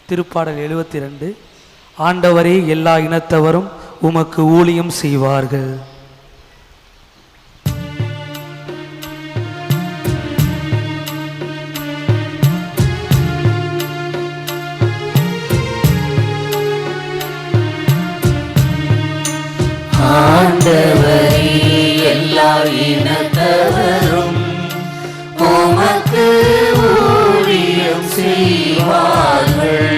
திருப்பாடல் 72. ஆண்டவரே, எல்லா இனத்தவரும் உமக்கு ஊழியம் செய்வார்கள். ஆண்டவரே, எல்லா இனத்தவரும் உமக்கு ஊழியம் செய்வார்கள்.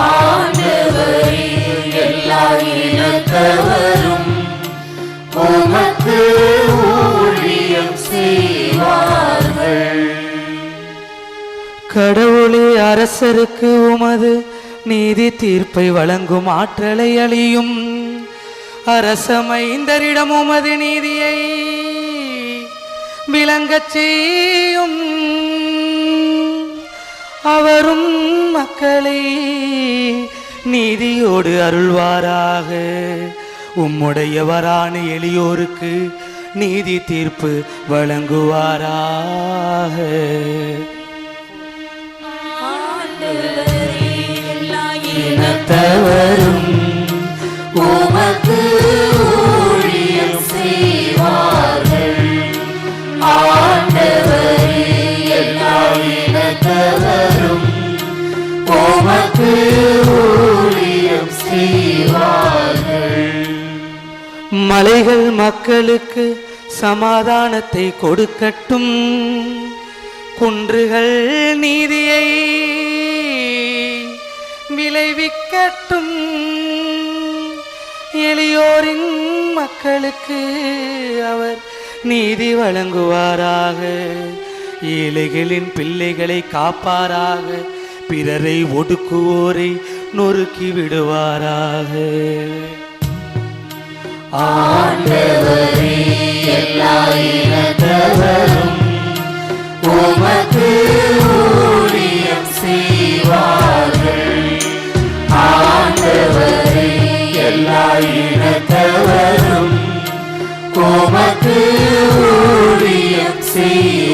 ஆண்டவரே, எல்லா இனத்தவரும் உமக்கு ஊழியம் செய்வார்கள். கடவுளே, அரசருக்கு உமது நீதி தீர்ப்பை வழங்கும் ஆற்றலை அளியும். அரசமைந்தரிடம் உமது நீதியை விளங்கச் செய்யும். அவரும் மக்களை நீதியோடு அருள்வாராக. உம்முடையவரான எளியோருக்கு நீதி தீர்ப்பு வழங்குவாராக. இனத்தவரும் உமக்கு ஊழியம் செய்வார்கள். ஆண்டவரே, எல்லா இனத்தவரும் உமக்கு ஊழியம் செய்வார்கள். மலைகள் மக்களுக்கு சமாதானத்தை கொடுக்கட்டும். குன்றுகள் நீதியை விளைவிக்கட்டும். எளியோரின் மக்களுக்கு அவர் நீதி வழங்குவாராக. ஏழைகளின் பிள்ளைகளை காப்பாராக. பிறரை ஒடுக்குவோரை நொறுக்கி விடுவாராக. ஆண்டவரே, எல்லா இனத்தவரும் உமக்கு ஊழியம் செய்வார்கள். ஆண்டவரே, எல்லா இனத்தவரும் உமக்கு ஊழியம் செய்வார்கள்.